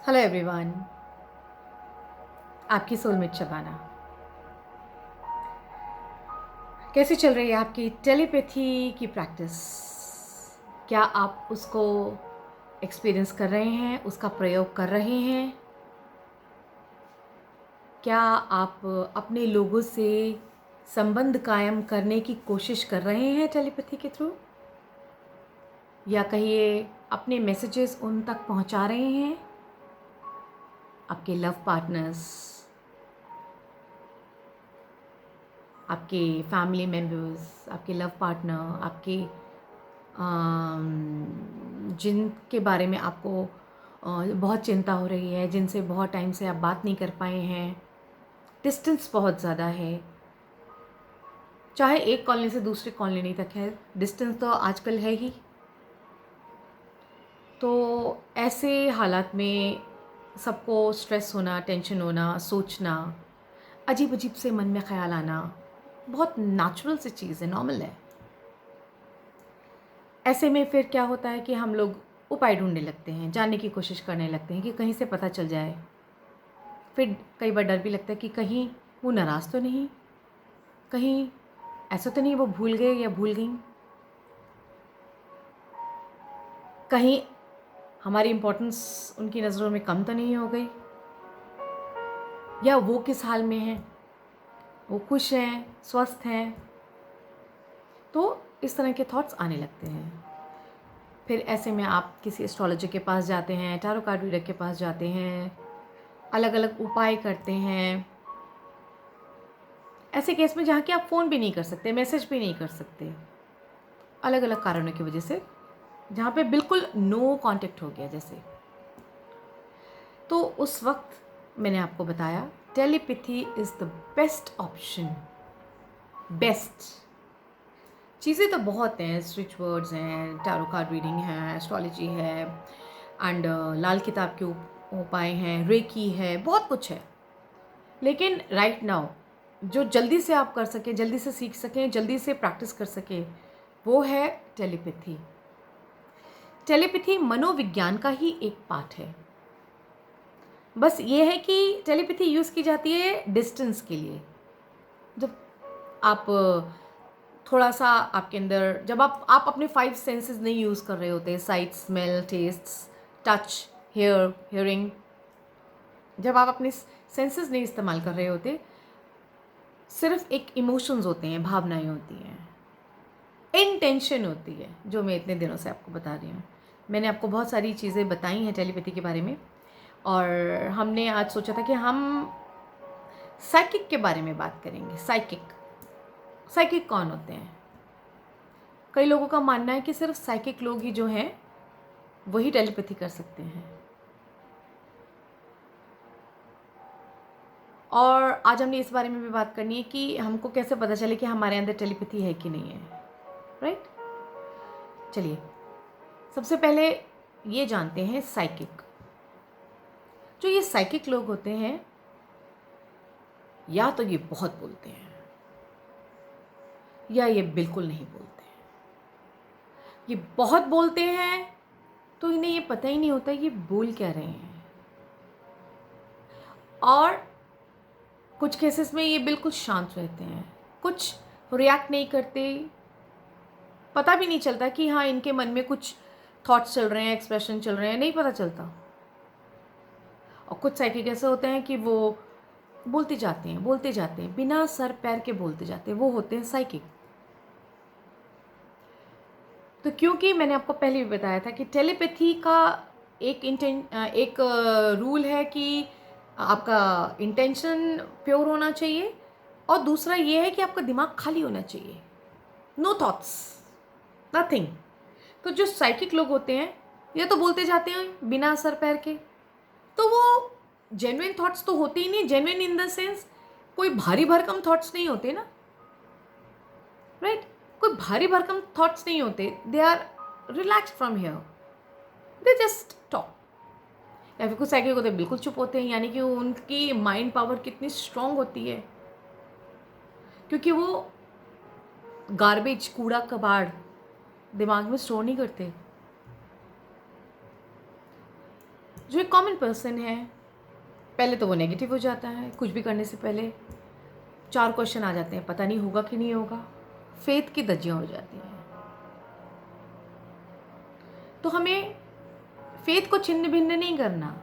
Hello everyone, आपकी soulmate Shabana. कैसे चल रही है आपकी टेलीपैथी की प्रैक्टिस? क्या आप उसको एक्सपीरियंस कर रहे हैं, उसका प्रयोग कर रहे हैं? क्या आप अपने लोगों से संबंध कायम करने की कोशिश कर रहे हैं टेलीपैथी के थ्रू? या कहिए अपने मैसेजेस उन तक पहुंचा रहे हैं? आपके लव पार्टनर्स, आपके फैमिली मेम्बर्स, आपके लव पार्टनर, आपके जिनके बारे में आपको बहुत चिंता हो रही है, जिनसे बहुत टाइम से आप बात नहीं कर पाए हैं, डिस्टेंस बहुत ज़्यादा है, चाहे एक कॉलोनी से दूसरी कॉलोनी तक है, डिस्टेंस तो आजकल है ही। तो ऐसे हालात में सबको स्ट्रेस होना, टेंशन होना, सोचना, अजीब अजीब से मन में ख्याल आना बहुत नेचुरल सी चीज़ है, नॉर्मल है। ऐसे में फिर क्या होता है कि हम लोग उपाय ढूंढने लगते हैं, जानने की कोशिश करने लगते हैं कि कहीं से पता चल जाए। फिर कई बार डर भी लगता है कि कहीं वो नाराज़ तो नहीं, कहीं ऐसा तो नहीं वो भूल गए या भूल गई, कहीं हमारी इम्पोर्टेंस उनकी नज़रों में कम तो नहीं हो गई, या वो किस हाल में हैं, वो खुश हैं, स्वस्थ हैं। तो इस तरह के थॉट्स आने लगते हैं। फिर ऐसे में आप किसी एस्ट्रोलॉजर के पास जाते हैं, टैरो कार्ड रीडर के पास जाते हैं, अलग अलग उपाय करते हैं। ऐसे केस में जहाँ कि आप फ़ोन भी नहीं कर सकते, मैसेज भी नहीं कर सकते, अलग अलग कारणों की वजह से, जहाँ पे बिल्कुल नो कांटेक्ट हो गया जैसे, तो उस वक्त मैंने आपको बताया telepathy is the best option. Best चीज़ें तो बहुत हैं, स्विच वर्ड्स हैं, टैरो कार्ड रीडिंग है, एस्ट्रोलॉजी है, एंड लाल किताब के उपाय हैं, रेकी है, बहुत कुछ है। लेकिन राइट नाउ जो जल्दी से आप कर सकें, जल्दी से सीख सकें, जल्दी से प्रैक्टिस कर सकें, वो है टेलीपैथी। टेलीपैथी मनोविज्ञान का ही एक पार्ट है। बस ये है कि टेलीपैथी यूज़ की जाती है डिस्टेंस के लिए। जब आप थोड़ा सा आपके अंदर, जब आप अपने 5 सेंसेस नहीं यूज़ कर रहे होते, sight, smell, taste, touch, hearing, जब आप अपने सेंसेस नहीं इस्तेमाल कर रहे होते, सिर्फ एक इमोशंस होते हैं, भावनाएं होती हैं, इंटेंशन होती है, जो मैं इतने दिनों से आपको बता रही हूँ। मैंने आपको बहुत सारी चीज़ें बताई हैं टेलीपैथी के बारे में, और हमने आज सोचा था कि हम साइकिक के बारे में बात करेंगे। साइकिक साइकिक कौन होते हैं? कई लोगों का मानना है कि सिर्फ साइकिक लोग ही जो हैं वही टेलीपैथी कर सकते हैं, और आज हमने इस बारे में भी बात करनी है कि हमको कैसे पता चले कि हमारे अंदर टेलीपैथी है कि नहीं है। राइट, चलिए सबसे पहले ये जानते हैं साइकिक। जो ये साइकिक लोग होते हैं, या तो ये बहुत बोलते हैं या ये बिल्कुल नहीं बोलते हैं। ये बहुत बोलते हैं तो इन्हें ये पता ही नहीं होता ये बोल क्या रहे हैं, और कुछ केसेस में ये बिल्कुल शांत रहते हैं, कुछ रिएक्ट नहीं करते, पता भी नहीं चलता कि हाँ इनके मन में कुछ थॉट्स चल रहे हैं, एक्सप्रेशन चल रहे हैं, नहीं पता चलता। और कुछ साइकिक ऐसे होते हैं कि वो बोलते जाते हैं, बोलते जाते हैं, बिना सर पैर के बोलते जाते हैं, वो होते हैं साइकिक। तो क्योंकि मैंने आपको पहले भी बताया था कि टेलीपैथी का एक रूल है कि आपका इंटेंशन प्योर होना चाहिए, और दूसरा ये है कि आपका दिमाग खाली होना चाहिए, नो थॉट्स, नथिंग। तो जो साइकिक लोग होते हैं ये तो बोलते जाते हैं बिना सर पैर के, तो वो जेन्युइन थॉट्स तो होते ही नहीं। जेन्युइन इन द सेंस कोई भारी भरकम थॉट्स नहीं होते ना, राइट? कोई भारी भरकम थॉट्स नहीं होते, they are relax from here, they just talk. या फिर कुछ साइकिल होते हैं बिल्कुल चुप होते हैं, यानी कि उनकी माइंड पावर कितनी स्ट्रांग होती है, क्योंकि वो गार्बेज, कूड़ा कबाड़ दिमाग में स्टोर नहीं करते। जो एक कॉमन पर्सन है, पहले तो वो नेगेटिव हो जाता है, कुछ भी करने से पहले 4 क्वेश्चन आ जाते हैं, पता नहीं होगा कि नहीं होगा, फेथ की धज्जियाँ हो जाती हैं। तो हमें फेथ को छिन्न भिन्न नहीं करना।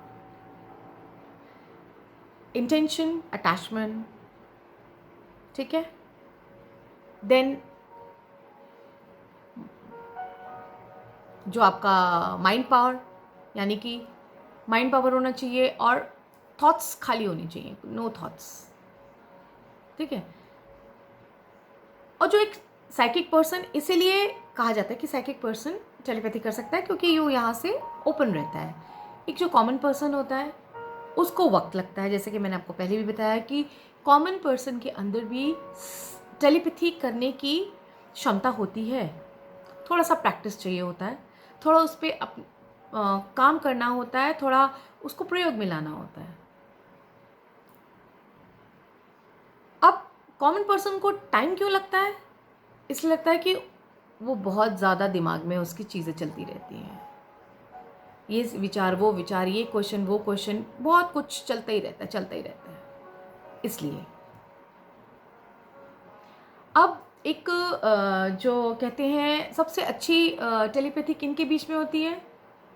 इंटेंशन, अटैचमेंट, ठीक है, देन जो आपका माइंड पावर, यानी कि माइंड पावर होना चाहिए और थॉट्स खाली होनी चाहिए, नो थॉट्स, ठीक है। और जो एक साइकिक पर्सन, इसीलिए कहा जाता है कि साइकिक पर्सन टेलीपैथी कर सकता है, क्योंकि वो यहाँ से ओपन रहता है। एक जो कॉमन पर्सन होता है उसको वक्त लगता है, जैसे कि मैंने आपको पहले भी बताया कि कॉमन पर्सन के अंदर भी टेलीपैथी करने की क्षमता होती है, थोड़ा सा प्रैक्टिस चाहिए होता है, थोड़ा उस पर काम करना होता है, थोड़ा उसको प्रयोग में लाना होता है। अब कॉमन पर्सन को टाइम क्यों लगता है? इसलिए लगता है कि वो बहुत ज़्यादा दिमाग में उसकी चीज़ें चलती रहती हैं, ये विचार वो विचार, ये क्वेश्चन वो क्वेश्चन, बहुत कुछ चलता ही रहता है, चलता ही रहता है। इसलिए अब एक जो कहते हैं सबसे अच्छी टेलीपैथी किन के बीच में होती है?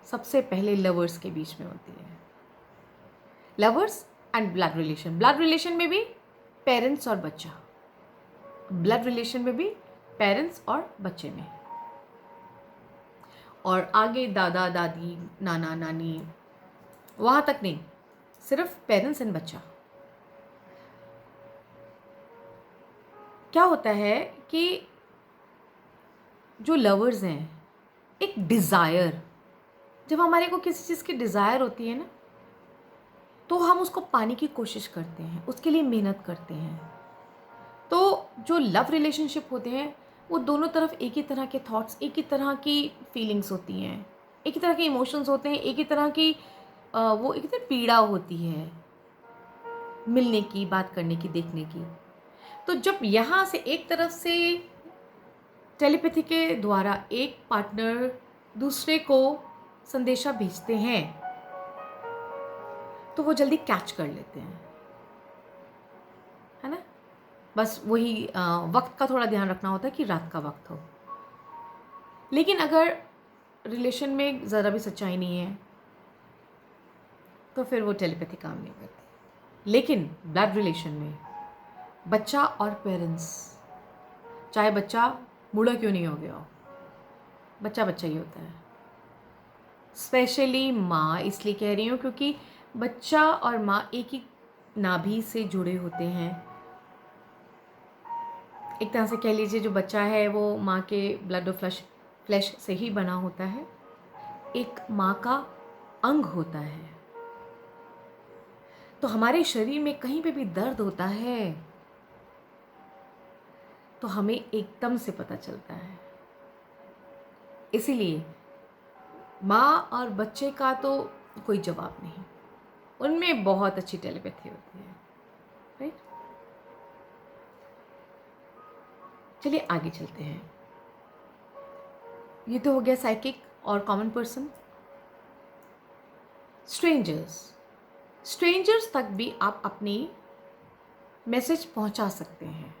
सबसे पहले लवर्स के बीच में होती है। Lovers and blood relation, blood relation में भी पेरेंट्स और बच्चा, ब्लड रिलेशन में भी पेरेंट्स और बच्चे में, और आगे दादा दादी, नाना नानी, वहाँ तक नहीं, सिर्फ पेरेंट्स एंड बच्चा। क्या होता है कि जो लवर्स हैं, एक डिज़ायर, जब हमारे को किसी चीज़ की डिज़ायर होती है ना, तो हम उसको पाने की कोशिश करते हैं, उसके लिए मेहनत करते हैं। तो जो लव रिलेशनशिप होते हैं वो दोनों तरफ एक ही तरह के थॉट्स, एक ही तरह की फीलिंग्स होती हैं, एक ही तरह के इमोशंस होते हैं, एक ही तरह की वो एक ही तरह पीड़ा होती है मिलने की, बात करने की, देखने की। तो जब यहाँ से एक तरफ से टेलीपैथी के द्वारा एक पार्टनर दूसरे को संदेशा भेजते हैं तो वो जल्दी कैच कर लेते हैं, है ना। बस वही वक्त का थोड़ा ध्यान रखना होता है कि रात का वक्त हो। लेकिन अगर रिलेशन में ज़रा भी सच्चाई नहीं है तो फिर वो टेलीपैथी काम नहीं करती। लेकिन ब्लड रिलेशन में बच्चा और पेरेंट्स, चाहे बच्चा बूढ़ा क्यों नहीं हो गया हो, बच्चा बच्चा ही होता है। स्पेशली माँ इसलिए कह रही हूँ क्योंकि बच्चा और माँ एक ही नाभि से जुड़े होते हैं। एक तरह से कह लीजिए जो बच्चा है वो माँ के ब्लड और फ्लैश से ही बना होता है, एक माँ का अंग होता है। तो हमारे शरीर में कहीं पे भी दर्द होता है तो हमें एकदम से पता चलता है। इसीलिए माँ और बच्चे का तो कोई जवाब नहीं, उनमें बहुत अच्छी टेलीपैथी होती है, राइट। चलिए आगे चलते हैं। ये तो हो गया साइकिक और कॉमन पर्सन। स्ट्रेंजर्स तक भी आप अपनी मैसेज पहुंचा सकते हैं,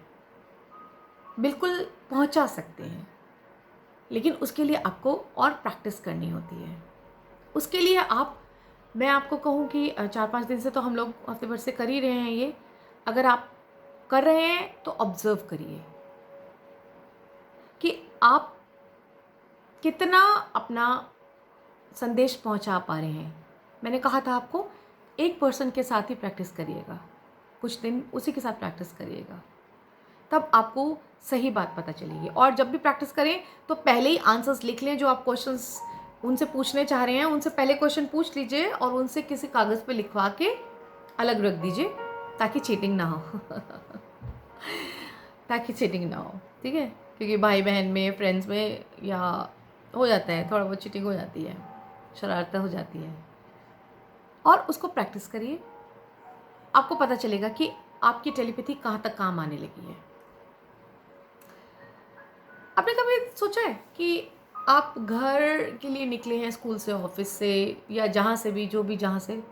बिल्कुल पहुंचा सकते हैं, लेकिन उसके लिए आपको और प्रैक्टिस करनी होती है। उसके लिए मैं आपको कहूँ कि 4-5 दिन से तो हम लोग हफ्ते भर से कर ही रहे हैं ये। अगर आप कर रहे हैं तो ऑब्जर्व करिए कि आप कितना अपना संदेश पहुंचा पा रहे हैं। मैंने कहा था आपको एक पर्सन के साथ ही प्रैक्टिस करिएगा, कुछ दिन उसी के साथ प्रैक्टिस करिएगा, तब आपको सही बात पता चलेगी। और जब भी प्रैक्टिस करें तो पहले ही आंसर्स लिख लें, जो आप क्वेश्चंस उनसे पूछने चाह रहे हैं उनसे पहले क्वेश्चन पूछ लीजिए और उनसे किसी कागज़ पे लिखवा के अलग रख दीजिए ताकि चीटिंग ना हो ताकि चीटिंग ना हो, ठीक है। क्योंकि भाई बहन में, फ्रेंड्स में या हो जाता है, थोड़ा बहुत चीटिंग हो जाती है, शरारतें हो जाती है। और उसको प्रैक्टिस करिए, आपको पता चलेगा कि आपकी टेलीपैथी कहाँ तक काम आने लगी है। आपने कभी सोचा है कि आप घर के लिए निकले हैं स्कूल से, ऑफिस से, या जहाँ से भी, जो भी जहाँ से,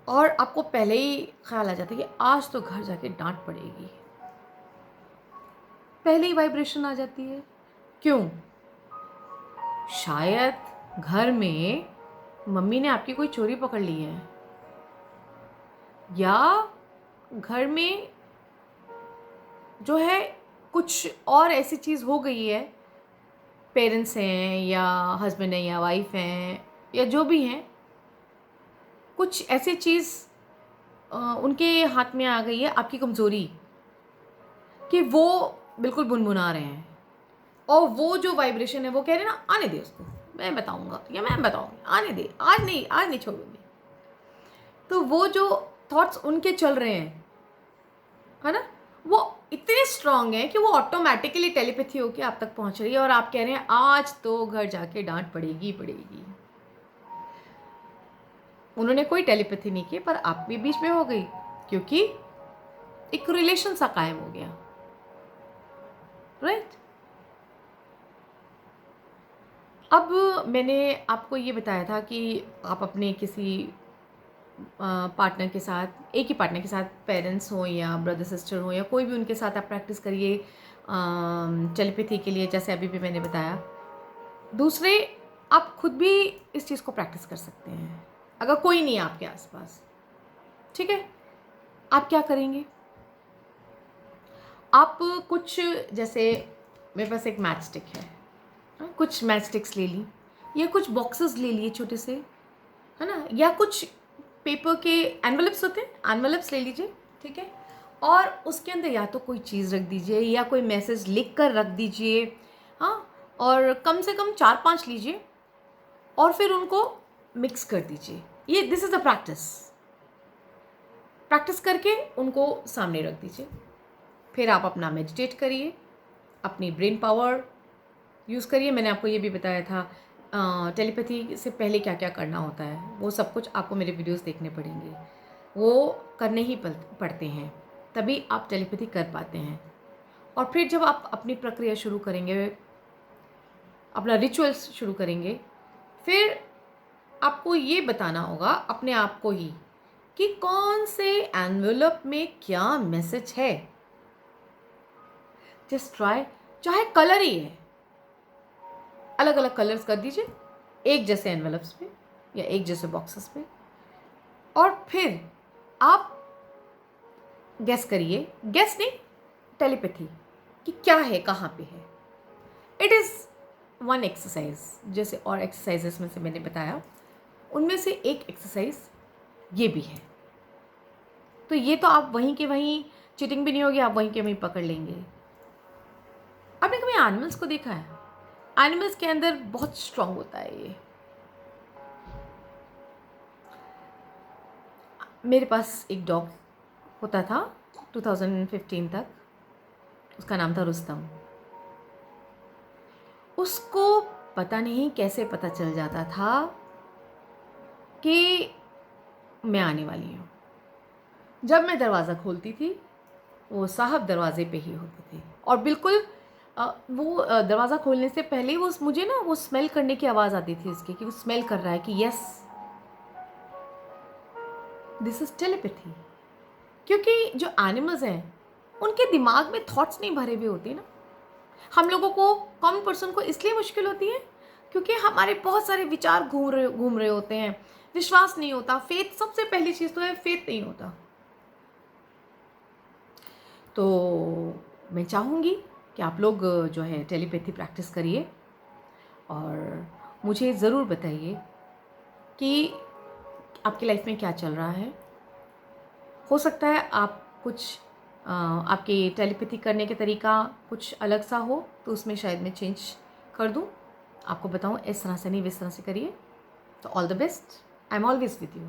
और आपको पहले ही ख्याल आ जाता है कि आज तो घर जाके डांट पड़ेगी। पहले ही वाइब्रेशन आ जाती है। क्यों? शायद घर में मम्मी ने आपकी कोई चोरी पकड़ ली है, या घर में जो है कुछ और ऐसी चीज़ हो गई है, पेरेंट्स हैं या हस्बैंड है या वाइफ हैं या जो भी हैं, कुछ ऐसी चीज़ उनके हाथ में आ गई है, आपकी कमज़ोरी, कि वो बिल्कुल बुनबुना रहे हैं, और वो जो वाइब्रेशन है वो कह रहे हैं ना, आने दे उसको, मैं बताऊंगा या मैं बताऊंगी, आने दे, आज नहीं छोड़ूंगी। तो वो जो थॉट्स उनके चल रहे हैं, है ना, वो इतने स्ट्रांग हैं कि वो ऑटोमेटिकली टेलीपैथी होके आप तक पहुंच रही है, और आप कह रहे हैं आज तो घर जाके डांट पड़ेगी पड़ेगी। उन्होंने कोई टेलीपैथी नहीं की, पर आप भी बीच में हो गई, क्योंकि एक रिलेशन सा कायम हो गया, राइट। अब मैंने आपको ये बताया था कि आप अपने किसी पार्टनर के साथ, एक ही पार्टनर के साथ, पेरेंट्स हो या ब्रदर सिस्टर हो या कोई भी, उनके साथ आप प्रैक्टिस करिए टेलीपैथी के लिए, जैसे अभी भी मैंने बताया। दूसरे, आप खुद भी इस चीज़ को प्रैक्टिस कर सकते हैं अगर कोई नहीं है आपके आसपास। ठीक है, आप क्या करेंगे? आप कुछ, जैसे मेरे पास एक मैच स्टिक है, कुछ मैच स्टिक्स ले ली, या कुछ बॉक्सेस ले लिए छोटे से, है ना, या कुछ पेपर के एनवलप्स होते हैं, एनवलप्स ले लीजिए, ठीक है, और उसके अंदर या तो कोई चीज़ रख दीजिए या कोई मैसेज लिख कर रख दीजिए, हाँ, और कम से कम 4-5 लीजिए, और फिर उनको मिक्स कर दीजिए। ये दिस इज़ अ प्रैक्टिस करके उनको सामने रख दीजिए। फिर आप अपना मेडिटेट करिए, अपनी ब्रेन पावर यूज़ करिए। मैंने आपको ये भी बताया था टेलीपैथी से पहले क्या क्या करना होता है, वो सब कुछ आपको मेरे वीडियोस देखने पड़ेंगे, वो करने ही पड़ते हैं, तभी आप टेलीपैथी कर पाते हैं। और फिर जब आप अपनी प्रक्रिया शुरू करेंगे, अपना रिचुअल्स शुरू करेंगे, फिर आपको ये बताना होगा अपने आप को ही कि कौन से एनवेलप में क्या मैसेज है। जस्ट ट्राई, चाहे कलर ही है, अलग अलग कलर्स कर दीजिए एक जैसे एनवेलप्स पे या एक जैसे बॉक्सेस पे, और फिर आप गेस करिए, गेस नहीं, टेलीपैथी, कि क्या है, कहाँ पे है। इट इज़ वन एक्सरसाइज, जैसे और एक्सरसाइजेस में से मैंने बताया, उनमें से एक एक्सरसाइज ये भी है। तो ये तो आप वहीं के वहीं, चीटिंग भी नहीं होगी, आप वहीं के वहीं पकड़ लेंगे। आपने कभी एनिमल्स को देखा है? एनिमल्स के अंदर बहुत स्ट्रांग होता है ये। मेरे पास एक डॉग होता था 2015 तक, उसका नाम था रुस्तम। उसको पता नहीं कैसे पता चल जाता था कि मैं आने वाली हूँ। जब मैं दरवाज़ा खोलती थी, वो साहब दरवाजे पे ही होते थे, और बिल्कुल वो दरवाज़ा खोलने से पहले वो मुझे ना, वो स्मेल करने की आवाज़ आती थी उसकी, कि वो स्मेल कर रहा है, कि यस, दिस इज़ टेलीपैथी। क्योंकि जो एनिमल्स हैं, उनके दिमाग में थॉट्स नहीं भरे हुए होते ना। हम लोगों को, कॉमन पर्सन को इसलिए मुश्किल होती है क्योंकि हमारे बहुत सारे विचार घूम रहे होते हैं, विश्वास नहीं होता, फेथ, सबसे पहली चीज़ तो है फेथ नहीं होता। तो मैं चाहूँगी कि आप लोग जो है टेलीपैथी प्रैक्टिस करिए, और मुझे ज़रूर बताइए कि आपकी लाइफ में क्या चल रहा है। हो सकता है आप कुछ आपके टेलीपैथी करने के तरीका कुछ अलग सा हो, तो उसमें शायद मैं चेंज कर दूँ, आपको बताऊँ इस तरह से नहीं, इस तरह से करिए। तो all the best, I am always with you.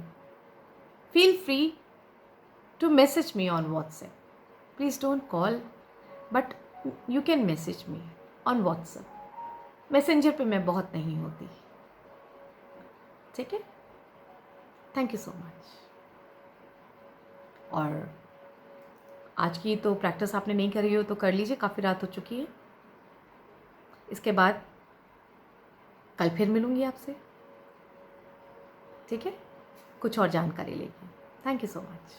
Feel free to message me on WhatsApp, please don't call, but you can message me on WhatsApp. Messenger पे मैं बहुत नहीं होती, ठीक है। Thank you so much. और आज की तो प्रैक्टिस आपने नहीं करी हो तो कर लीजिए, काफ़ी रात हो चुकी है। इसके बाद कल फिर मिलूँगी आपसे, ठीक है, कुछ और जानकारी लेके। Thank you so much.